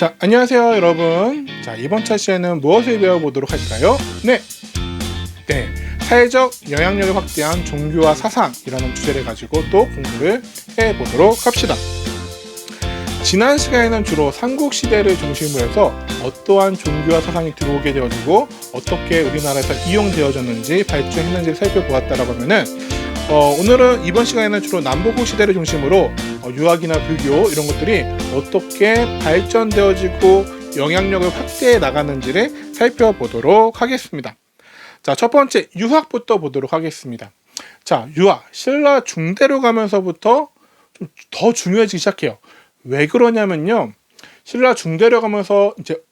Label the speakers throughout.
Speaker 1: 자, 안녕하세요 여러분. 자, 이번 차시에는 무엇을 배워보도록 할까요? 네, 사회적 영향력을 확대한 종교와 사상이라는 주제를 가지고 또 공부를 해보도록 합시다. 지난 시간에는 주로 삼국시대를 중심으로 해서 어떠한 종교와 사상이 들어오게 되어지고 어떻게 우리나라에서 이용되어졌는지 발전했는지를 살펴보았다라고 하면은 오늘은 이번 시간에는 주로 남북국 시대를 중심으로 유학이나 불교 이런 것들이 어떻게 발전되어지고 영향력을 확대해 나가는지를 살펴보도록 하겠습니다. 자, 첫 번째 유학부터 보도록 하겠습니다. 자, 유학 신라 중대로 가면서부터 좀 더 중요해지기 시작해요. 왜 그러냐면요, 신라 중대로 가면서 이제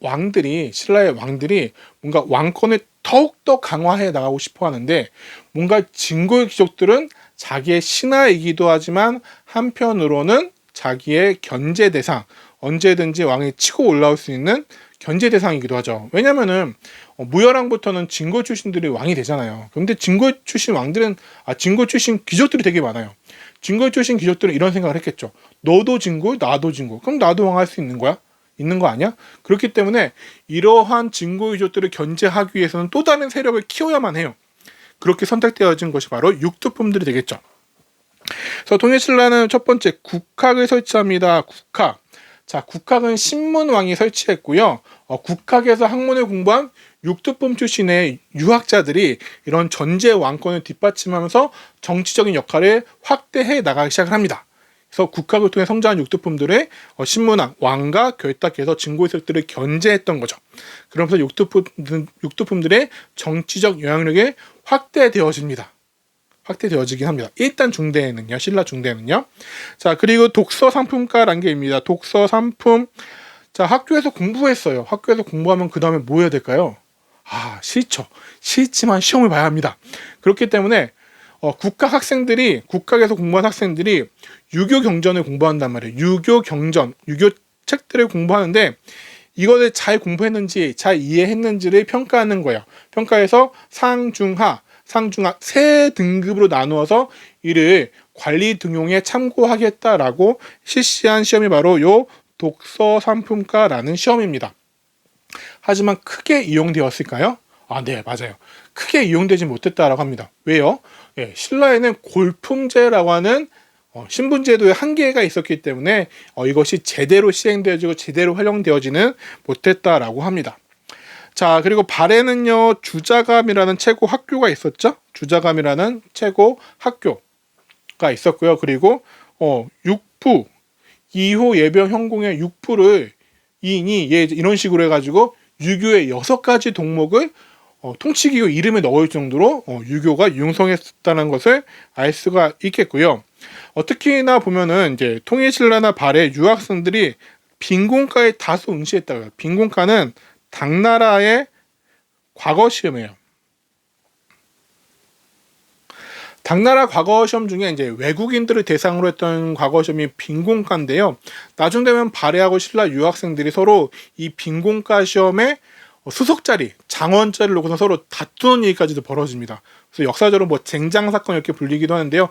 Speaker 1: 신라의 왕들이 뭔가 왕권을 더욱더 강화해 나가고 싶어 하는데, 뭔가 진골 귀족들은 자기의 신하이기도 하지만 한편으로는 자기의 견제 대상, 언제든지 왕이 치고 올라올 수 있는 견제 대상이기도 하죠. 왜냐면은 무열왕부터는 진골 출신들이 왕이 되잖아요. 그런데 진골 출신 왕들은 진골 출신 귀족들이 되게 많아요. 진골 출신 귀족들은 이런 생각을 했겠죠. 너도 진골, 나도 진골. 그럼 나도 왕할 수 있는 거야? 있는 거 아니야? 그렇기 때문에 이러한 진골 귀족들을 견제하기 위해서는 또 다른 세력을 키워야만 해요. 그렇게 선택되어진 것이 바로 육두품들이 되겠죠. 그래서 통일신라는 첫 번째 국학을 설치합니다. 국학. 자, 국학은 신문왕이 설치했고요. 국학에서 학문을 공부한 육두품 출신의 유학자들이 이런 전제 왕권을 뒷받침하면서 정치적인 역할을 확대해 나가기 시작을 합니다. 그래서 국학을 통해 성장한 육두품들의 신문왕, 왕과 결탁해서 진골 세력들을 견제했던 거죠. 그러면서 육두품들의 정치적 영향력이 확대되어지긴 합니다. 일단 중대에는요, 신라 중대에는요. 자, 그리고 독서 상품가라는 게 있습니다. 독서 상품. 자, 학교에서 공부했어요. 학교에서 공부하면 그 다음에 뭐 해야 될까요? 싫죠. 싫지만 시험을 봐야 합니다. 그렇기 때문에 국학에서 공부한 학생들이 유교 경전을 공부한단 말이에요. 유교 경전, 유교 책들을 공부하는데 이것을 잘 공부했는지, 잘 이해했는지를 평가하는 거예요. 평가해서 상중하 세 등급으로 나누어서 이를 관리 등용에 참고하겠다라고 실시한 시험이 바로 요 독서 상품가라는 시험입니다. 하지만 크게 이용되었을까요? 네, 맞아요. 크게 이용되지 못했다라고 합니다. 왜요? 신라에는 골품제라고 하는 신분제도의 한계가 있었기 때문에 이것이 제대로 시행되어지고 제대로 활용되어지는 못했다라고 합니다. 자, 그리고 발해는요, 주자감이라는 최고 학교가 있었죠. 주자감이라는 최고 학교가 있었고요. 그리고 육부, 2호 예병 현공의 육부를 이런 식으로 해가지고 유교의 6가지 동목을 통치기구 이름에 넣을 정도로 유교가 융성했다는 것을 알 수가 있겠고요. 특히나 보면은 이제 통일신라나 발해 유학생들이 빈곤과에 다수 응시했다고요. 빈곤과는 당나라의 과거 시험이에요. 당나라 과거 시험 중에 이제 외국인들을 대상으로 했던 과거 시험이 빈곤과인데요. 나중 되면 발해하고 신라 유학생들이 서로 이 빈곤과 시험에 수석자리, 장원자리를 놓고서 서로 다투는 일까지도 벌어집니다. 그래서 역사적으로 쟁장 사건 이렇게 불리기도 하는데요.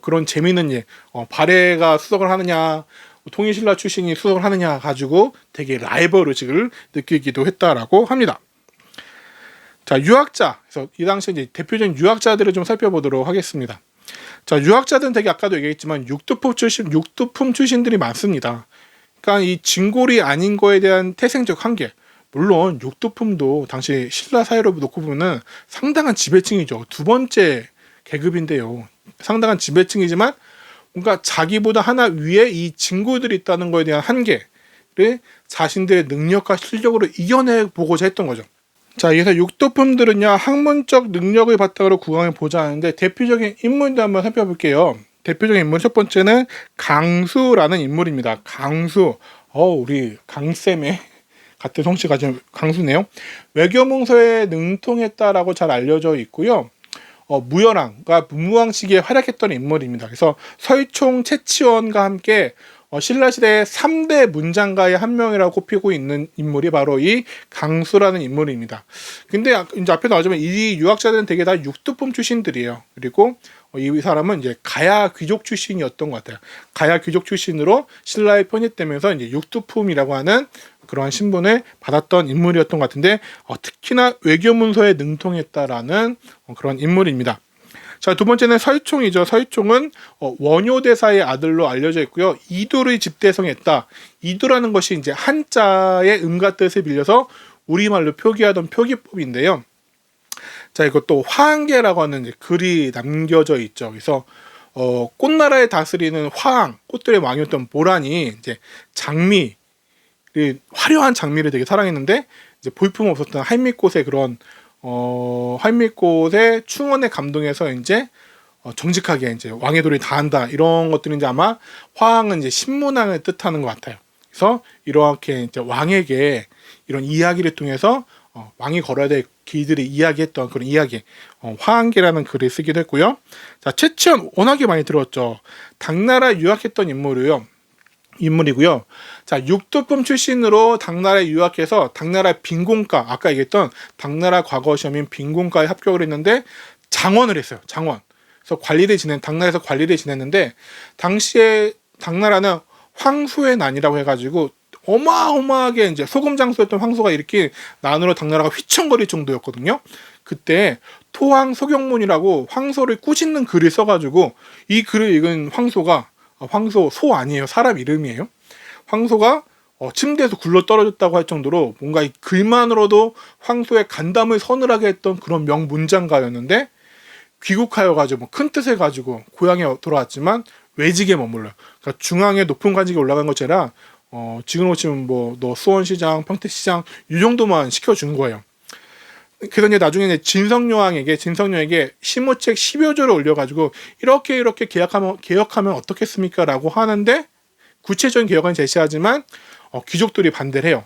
Speaker 1: 그런 재미있는 일, 발해가 수석을 하느냐, 통일신라 출신이 수석을 하느냐 가지고 되게 라이벌 의식을 느끼기도 했다라고 합니다. 자, 유학자. 그래서 이 당시 이제 대표적인 유학자들을 좀 살펴보도록 하겠습니다. 자, 유학자들은 되게 아까도 얘기했지만 육두품 출신들이 많습니다. 그러니까 이 진골이 아닌 거에 대한 태생적 한계. 물론 육두품도 당시 신라 사회로 놓고 보면은 상당한 지배층이죠. 두 번째 계급인데요. 상당한 지배층이지만 뭔가 자기보다 하나 위에 이 진골들이 있다는 거에 대한 한계를 자신들의 능력과 실력으로 이겨내보고자 했던 거죠. 자, 여기서 육두품들은요, 학문적 능력을 바탕으로 국왕을 보자 하는데 대표적인 인물들 한번 살펴볼게요. 대표적인 인물 첫 번째는 강수라는 인물입니다. 강수. 우리 강쌤의 같은 성씨가 지금 강수네요. 외교문서에 능통했다라고 잘 알려져 있고요. 무열왕과 문무왕시기에 활약했던 인물입니다. 그래서 서희총, 채치원과 함께 신라시대의 3대 문장가의 한 명이라고 꼽히고 있는 인물이 바로 이 강수라는 인물입니다. 근데 이제 앞에 나오지만 이 유학자들은 되게 다 육두품 출신들이에요. 그리고 이 사람은 이제 가야 귀족 출신이었던 것 같아요. 가야 귀족 출신으로 신라에 편입되면서 이제 육두품이라고 하는 그러한 신분을 받았던 인물이었던 것 같은데 특히나 외교문서에 능통했다라는 그런 인물입니다. 자, 두 번째는 서희총이죠. 서희총은 원효대사의 아들로 알려져 있고요. 이도를 집대성했다. 이도라는 것이 이제 한자의 음과 뜻을 빌려서 우리말로 표기하던 표기법인데요. 자, 이것도 화항계라고 하는 이제 글이 남겨져 있죠. 그래서 꽃나라에 다스리는 화항, 꽃들의 왕이었던 보란이 이제 장미, 화려한 장미를 되게 사랑했는데 이제 볼품 없었던 할미꽃의 그런 할미꽃의 충원에 감동해서 이제 정직하게 이제 왕의 도를 다한다 이런 것들은 이제 아마 화항은 이제 신문왕을 뜻하는 것 같아요. 그래서 이렇게 이제 왕에게 이런 이야기를 통해서 왕이 걸어야 될 길들을 이야기했던 그런 이야기 화항계라는 글을 쓰기도 했고요. 자, 최치원 워낙에 많이 들었죠. 당나라 유학했던 인물이고요. 자, 육두품 출신으로 당나라에 유학해서 당나라 빈공과 아까 얘기했던 당나라 과거 시험인 빈공과에 합격을 했는데 장원을 했어요. 장원. 그래서 당나라에서 관리를 지냈는데 당시에 당나라는 황소의 난이라고 해가지고 어마어마하게 이제 소금 장수였던 황소가 이렇게 난으로 당나라가 휘청거릴 정도였거든요. 그때 토황 소경문이라고 황소를 꾸짖는 글을 써가지고 이 글을 읽은 황소가 소 아니에요. 사람 이름이에요. 황소가 침대에서 굴러 떨어졌다고 할 정도로 뭔가 이 글만으로도 황소의 간담을 서늘하게 했던 그런 명문장가였는데 귀국하여가지고 큰 뜻을 가지고 고향에 돌아왔지만 외직에 머물러요. 그러니까 중앙에 높은 관직에 올라간 것처럼 지금 오시면 너 수원시장, 평택시장 이 정도만 시켜준 거예요. 그래서 이제 나중에 이제 진성여에게 시무책 10여 조를 올려가지고 이렇게 개혁하면 어떻겠습니까? 라고 하는데 구체적인 개혁은 제시하지만 귀족들이 반대를 해요.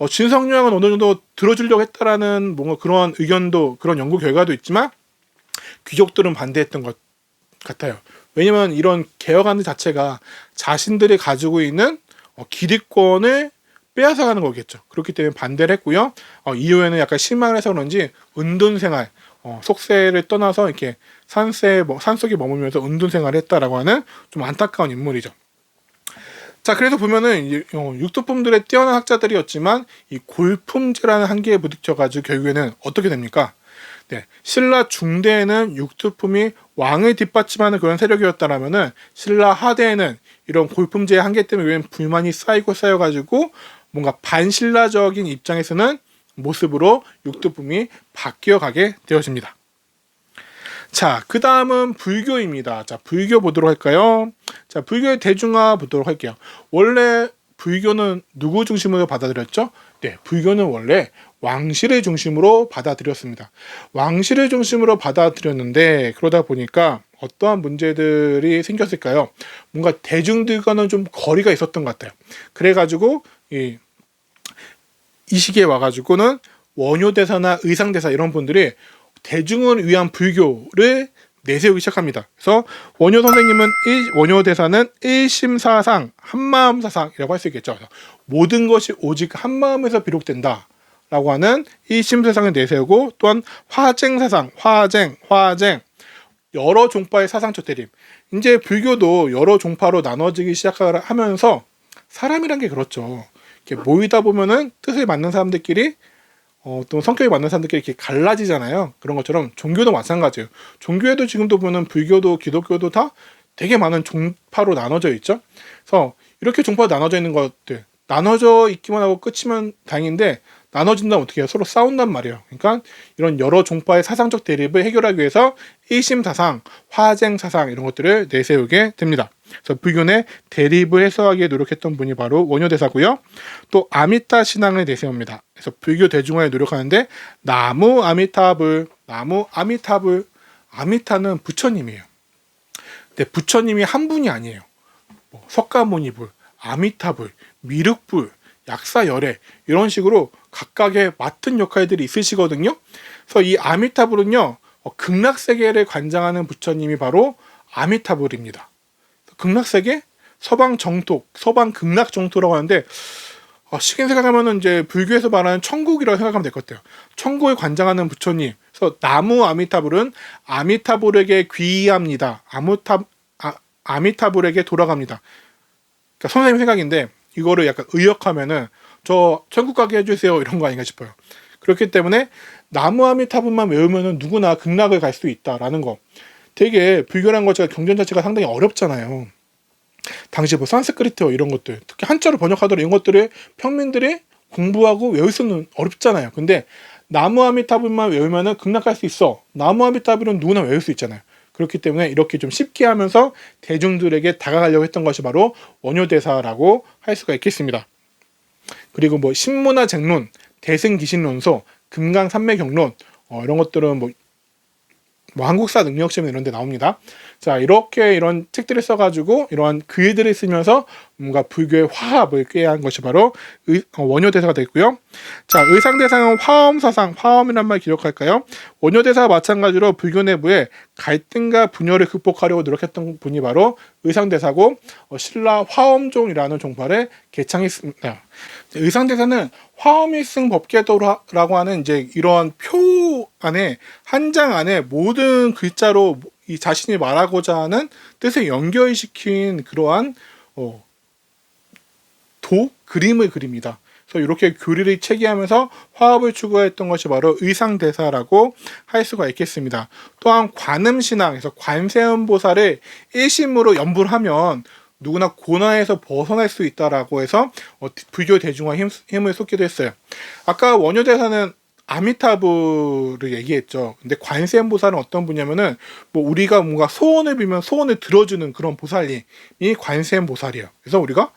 Speaker 1: 진성여왕은 어느 정도 들어주려고 했다라는 뭔가 그런 의견도 그런 연구 결과도 있지만 귀족들은 반대했던 것 같아요. 왜냐면 이런 개혁안들 자체가 자신들이 가지고 있는 기득권을 빼앗아가는 거겠죠. 그렇기 때문에 반대를 했고요. 이후에는 약간 실망을 해서 그런지 은둔생활, 속세를 떠나서 이렇게 산속에 머물면서 은둔생활을 했다라고 하는 좀 안타까운 인물이죠. 자, 그래서 보면은 육두품들의 뛰어난 학자들이었지만 이 골품제라는 한계에 부딪혀가지고 결국에는 어떻게 됩니까? 네, 신라 중대에는 육두품이 왕을 뒷받침하는 그런 세력이었다라면은 신라 하대에는 이런 골품제의 한계 때문에 불만이 쌓여가지고 뭔가 반신라적인 입장에서는 모습으로 육두품이 바뀌어가게 되어집니다. 자, 그 다음은 불교입니다. 자, 불교 보도록 할까요? 자, 불교의 대중화 보도록 할게요. 원래 불교는 누구 중심으로 받아들였죠? 네, 불교는 원래 왕실을 중심으로 받아들였습니다. 왕실을 중심으로 받아들였는데 그러다 보니까 어떠한 문제들이 생겼을까요? 뭔가 대중들과는 좀 거리가 있었던 것 같아요. 그래가지고 이 시기에 와가지고는 원효대사나 의상대사 이런 분들이 대중을 위한 불교를 내세우기 시작합니다. 그래서 원효대사는 일심사상, 한마음사상이라고 할 수 있겠죠. 모든 것이 오직 한마음에서 비롯된다 라고 하는 일심사상을 내세우고 또한 화쟁사상, 화쟁 여러 종파의 사상적 대립. 이제 불교도 여러 종파로 나눠지기 시작하면서 사람이란 게 그렇죠. 이렇게 모이다 보면은 뜻을 맞는 사람들끼리 또 성격이 맞는 사람들끼리 이렇게 갈라지잖아요. 그런 것처럼 종교도 마찬가지예요. 종교에도 지금도 보면 불교도 기독교도 다 되게 많은 종파로 나눠져 있죠. 그래서 이렇게 종파로 나눠져 있는 것들 나눠져 있기만 하고 끝이면 다행인데 나눠진다면 어떻게 해요? 서로 싸운단 말이에요. 그러니까 이런 여러 종파의 사상적 대립을 해결하기 위해서 일심사상, 화쟁사상 이런 것들을 내세우게 됩니다. 그래서 불교의 대립을 해소하기에 노력했던 분이 바로 원효대사고요. 또 아미타 신앙을 내세웁니다. 그래서 불교 대중화에 노력하는데 나무 아미타불, 아미타는 부처님이에요. 근데 부처님이 한 분이 아니에요. 석가모니불, 아미타불, 미륵불, 약사열애 이런 식으로 각각의 맡은 역할들이 있으시거든요. 그래서 이 아미타불은요 극락세계를 관장하는 부처님이 바로 아미타불입니다. 극락세계, 서방 정토, 서방 극락 정토라고 하는데 쉽게 생각하면은 이제 불교에서 말하는 천국이라고 생각하면 될 것 같아요. 천국을 관장하는 부처님. 그래서 나무 아미타불은 아미타불에게 귀의합니다. 아미타불에게 돌아갑니다. 그러니까 선생님 생각인데 이거를 약간 의역하면은 저 천국 가게 해주세요 이런 거 아닌가 싶어요. 그렇기 때문에 나무 아미타불만 외우면은 누구나 극락을 갈 수 있다라는 거. 되게 불교라는 것 자체가 경전 자체가 상당히 어렵잖아요. 당시 뭐 산스크리트어 이런 것들, 특히 한자로 번역하더라도 이런 것들을 평민들이 공부하고 외울 수는 어렵잖아요. 근데 나무 아미타불만 외우면은 극락 갈 수 있어. 나무 아미타불은 누구나 외울 수 있잖아요. 그렇기 때문에 이렇게 좀 쉽게 하면서 대중들에게 다가가려고 했던 것이 바로 원효대사라고 할 수가 있겠습니다. 그리고 뭐 신문화쟁론, 대승기신론소, 금강산매경론 이런 것들은 뭐 한국사 능력시험 이런 데 나옵니다. 자, 이렇게 이런 책들을 써가지고 이러한 글들을 쓰면서 뭔가 불교의 화합을 꾀한 것이 바로 원효대사가 되겠고요. 자, 의상대상은 화엄사상, 화엄이란 말 기억할까요? 원효대사와 마찬가지로 불교 내부에 갈등과 분열을 극복하려고 노력했던 분이 바로 의상대사고 신라 화엄종이라는 종파를 개창했습니다. 의상대사는 화엄일승 법계도라고 하는 이제 이러한 표 안에 한 장 안에 모든 글자로 이 자신이 말하고자 하는 뜻을 연결시킨 그러한 그림을 그립니다. 그래서 이렇게 교리를 체계하면서 화합을 추구했던 것이 바로 의상대사라고 할 수가 있겠습니다. 또한 관음신앙에서 관세음보살을 일심으로 연불 하면 누구나 고난에서 벗어날 수 있다라고 해서 불교 대중화 힘을 쏟기도 했어요. 아까 원효대사는 아미타불을 얘기했죠. 근데 관세음보살은 어떤 분이냐면은 뭐 우리가 뭔가 소원을 빌면 소원을 들어주는 그런 보살이 관세음보살이에요. 그래서 우리가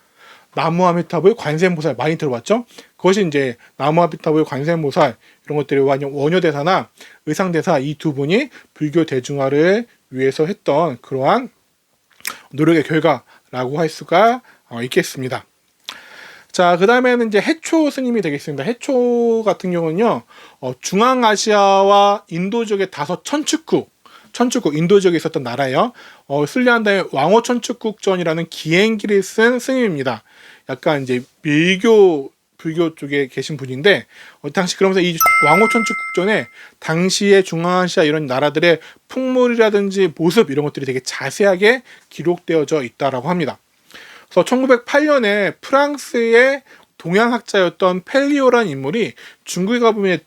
Speaker 1: 나무 아미타불, 관세음보살 많이 들어봤죠? 그것이 이제 나무 아미타불, 관세음보살 이런 것들이 원효대사나 의상대사 이 두 분이 불교 대중화를 위해서 했던 그러한 노력의 결과라고 할 수가 있겠습니다. 자, 그 다음에는 이제 해초 스님이 되겠습니다. 해초 같은 경우는요, 중앙아시아와 인도 지역의 5천축국, 인도 지역에 있었던 나라예요. 순리한다의 왕호천축국전이라는 기행기를 쓴 스님입니다. 약간 이제 불교 쪽에 계신 분인데, 당시 그러면서 이 왕호천축국전에 당시의 중앙아시아 이런 나라들의 풍물이라든지 모습 이런 것들이 되게 자세하게 기록되어져 있다라고 합니다. 그래서 1908년에 프랑스의 동양학자였던 펠리오라는 인물이 중국에 가보면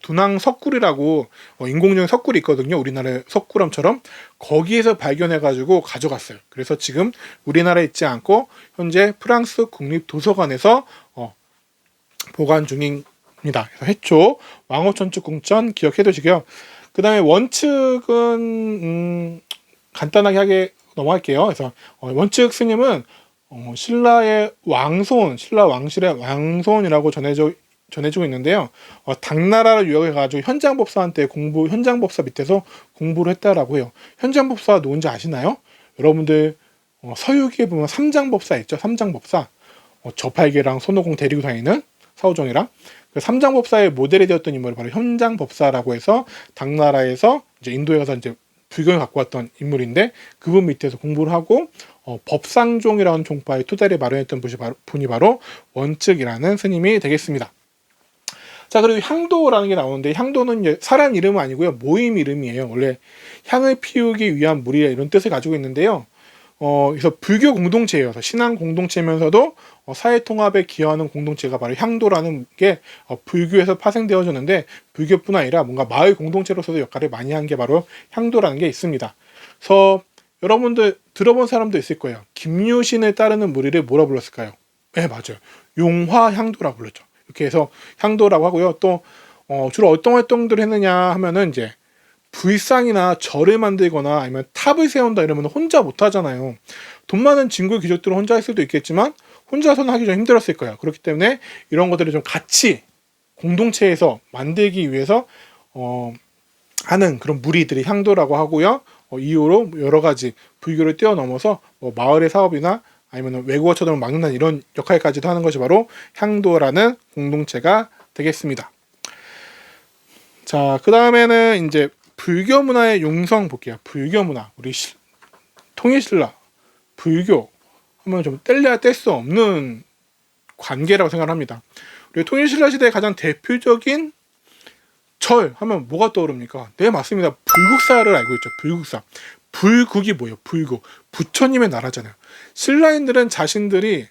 Speaker 1: 두낭 석굴이라고 인공적인 석굴이 있거든요. 우리나라의 석굴암처럼 거기에서 발견해가지고 가져갔어요. 그래서 지금 우리나라에 있지 않고 현재 프랑스 국립도서관에서 보관 중입니다. 그래서 해초 왕호천축궁전 기억해 두시고요. 그 다음에 원측은 간단하게 하게 넘어갈게요. 그래서 원측 스님은 신라의 왕손, 신라 왕실의 왕손이라고 전해지고 있는데요. 당나라를 유역해가지고 현장법사한테 현장법사 밑에서 공부를 했다라고 해요. 현장법사가 누군지 아시나요? 여러분들 서유기에 보면 삼장법사 있죠? 삼장법사. 저팔계랑 손오공 데리고 다니는 사오정이랑 그 삼장법사의 모델이 되었던 인물이 바로 현장법사라고 해서 당나라에서 이제 인도에 가서 이제 불경을 갖고 왔던 인물인데 그분 밑에서 공부를 하고 법상종이라는 종파의 토대를 마련했던 분이 바로 원측이라는 스님이 되겠습니다. 자, 그리고 향도라는 게 나오는데 향도는 사람 이름은 아니고요. 모임 이름이에요. 원래 향을 피우기 위한 물이라 이런 뜻을 가지고 있는데요. 그래서 불교 공동체예요. 신앙 공동체면서도 사회 통합에 기여하는 공동체가 바로 향도라는 게 불교에서 파생되어졌는데 불교뿐 아니라 뭔가 마을 공동체로서도 역할을 많이 한 게 바로 향도라는 게 있습니다. 그래서 여러분들 들어본 사람도 있을 거예요. 김유신을 따르는 무리를 뭐라 불렀을까요? 네, 맞아요. 용화향도라고 불렀죠. 이렇게 해서 향도라고 하고요. 또 주로 어떤 활동들을 했느냐 하면은 이제 불상이나 절을 만들거나 아니면 탑을 세운다 이러면 혼자 못 하잖아요. 돈 많은 진골 귀족들은 혼자 할 수도 있겠지만 혼자서는 하기 좀 힘들었을 거예요. 그렇기 때문에 이런 것들을 좀 같이 공동체에서 만들기 위해서 하는 그런 무리들이 향도라고 하고요. 이후로 여러 가지 불교를 뛰어넘어서 마을의 사업이나 아니면 외국어 처단을 막는 이런 역할까지도 하는 것이 바로 향도라는 공동체가 되겠습니다. 자, 그 다음에는 이제 불교 문화의 용성 볼게요. 불교 문화, 우리 통일신라, 불교 하면 좀 뗄래야 뗄 수 없는 관계라고 생각합니다. 우리 통일신라 시대의 가장 대표적인 절 하면 뭐가 떠오릅니까? 네, 맞습니다. 불국사를 알고 있죠. 불국사. 불국이 뭐예요? 불국. 부처님의 나라잖아요. 신라인들은 자신들이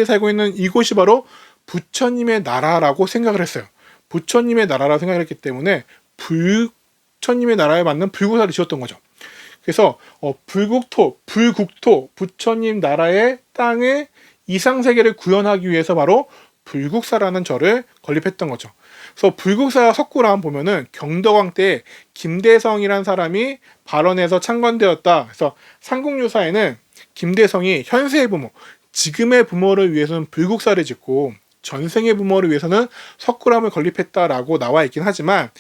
Speaker 1: 살고 있는 이곳이 바로 부처님의 나라라고 생각을 했어요. 부처님의 나라라고 생각을 했기 때문에 부처님의 나라에 맞는 불국사를 지었던 거죠. 그래서 불국토, 부처님 나라의 땅에 이상세계를 구현하기 위해서 바로 불국사라는 절을 건립했던 거죠. 그래서 불국사 석굴암 보면은 경덕왕 때 김대성이란 사람이 발원해서 창건되었다. 그래서 삼국유사에는 김대성이 현세의 부모, 지금의 부모를 위해서는 불국사를 짓고 전생의 부모를 위해서는 석굴암을 건립했다라고 나와 있긴 하지만,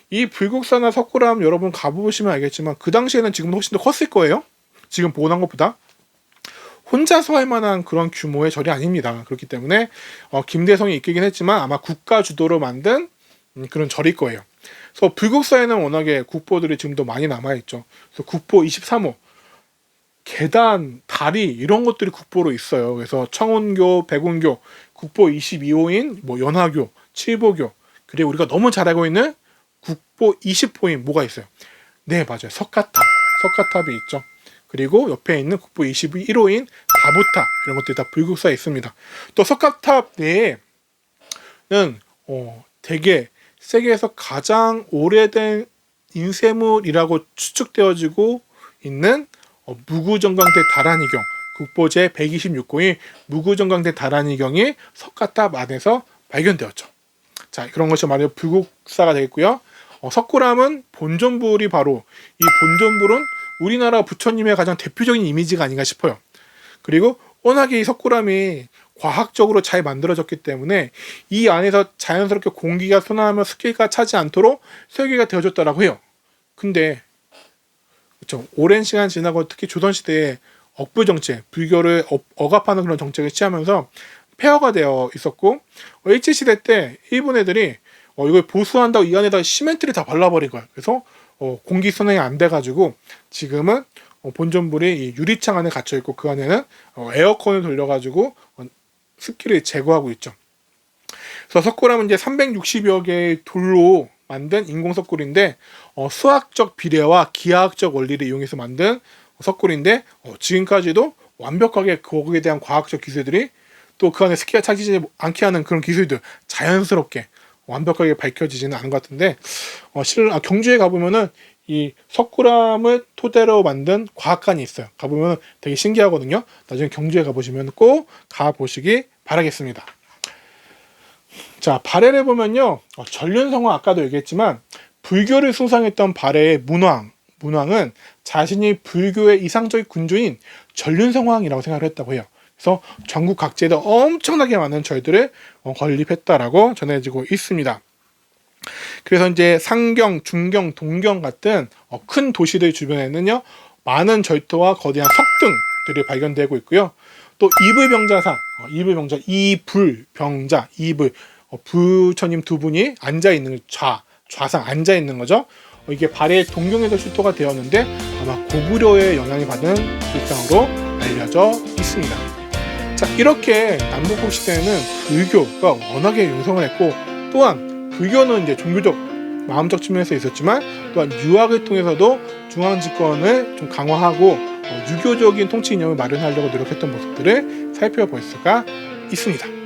Speaker 1: 이 불국사나 석굴암 여러분 가보시면 알겠지만 그 당시에는 지금도 훨씬 더 컸을 거예요. 지금 보는 것보다. 혼자서 할 만한 그런 규모의 절이 아닙니다. 그렇기 때문에 김대성이 이끌긴 했지만 아마 국가 주도로 만든 그런 절일 거예요. 그래서 불국사에는 워낙에 국보들이 지금도 많이 남아있죠. 그래서 국보 23호, 계단, 다리 이런 것들이 국보로 있어요. 그래서 청운교, 백운교, 국보 22호인 뭐 연화교, 칠보교, 그리고 우리가 너무 잘 알고 있는 국보 20호인 뭐가 있어요? 네, 맞아요. 석가탑이 있죠. 그리고 옆에 있는 국보 21호인 다부탑, 이런 것들이 다 불국사에 있습니다. 또 석가탑 내에는 되게 세계에서 가장 오래된 인쇄물이라고 추측되어지고 있는 무구정강대 다란이경, 국보제 126호인 무구정강대 다란이경이 석가탑 안에서 발견되었죠. 자, 그런 것이 말이죠. 불국사가 되겠고요. 석굴암은 본존불이 바로, 이 본존불은 우리나라 부처님의 가장 대표적인 이미지가 아닌가 싶어요. 그리고 워낙에 이 석굴암이 과학적으로 잘 만들어졌기 때문에 이 안에서 자연스럽게 공기가 순환하며 습기가 차지 않도록 설계가 되어졌다라고 해요. 근데 그렇죠, 오랜 시간 지나고 특히 조선시대에 억부 정책, 불교를 억압하는 그런 정책을 취하면서 폐허가 되어 있었고, 일제시대 때 일본 애들이 이걸 보수한다고 이 안에다 시멘트를 다 발라버린 거예요. 그래서 공기 순환이 안 돼가지고 지금은 본존불이 이 유리창 안에 갇혀 있고 그 안에는 에어컨을 돌려가지고 습기를 제거하고 있죠. 그래서 석굴암은 이제 360여 개의 돌로 만든 인공 석굴인데 수학적 비례와 기하학적 원리를 이용해서 만든 석굴인데 지금까지도 완벽하게 거기에 대한 과학적 기술들이, 또 그 안에 습기가 차지지 않게 하는 그런 기술들 자연스럽게 완벽하게 밝혀지지는 않은 것 같은데, 경주에 가보면은 이 석굴암을 토대로 만든 과학관이 있어요. 가보면 되게 신기하거든요. 나중에 경주에 가보시면 꼭 가보시기 바라겠습니다. 자, 발해를 보면요, 전륜성왕 아까도 얘기했지만 불교를 숭상했던 발해의 문왕은 자신이 불교의 이상적인 군주인 전륜성왕이라고 생각을 했다고 해요. 그래서 전국 각지에도 엄청나게 많은 절들을 건립했다라고 전해지고 있습니다. 그래서 이제 상경, 중경, 동경 같은 큰 도시들 주변에는요, 많은 절터와 거대한 석등들이 발견되고 있고요. 또 이불병자상, 이불병자, 부처님 두 분이 앉아 있는 좌상 앉아 있는 거죠. 이게 발해 동경에서 출토가 되었는데 아마 고구려의 영향을 받은 불상으로 알려져 있습니다. 자, 이렇게 남북국 시대에는 불교가 워낙에 융성을 했고, 또한 불교는 이제 종교적, 마음적 측면에서 있었지만 또한 유학을 통해서도 중앙 집권을 좀 강화하고 유교적인 통치 이념을 마련하려고 노력했던 모습들을 살펴볼 수가 있습니다.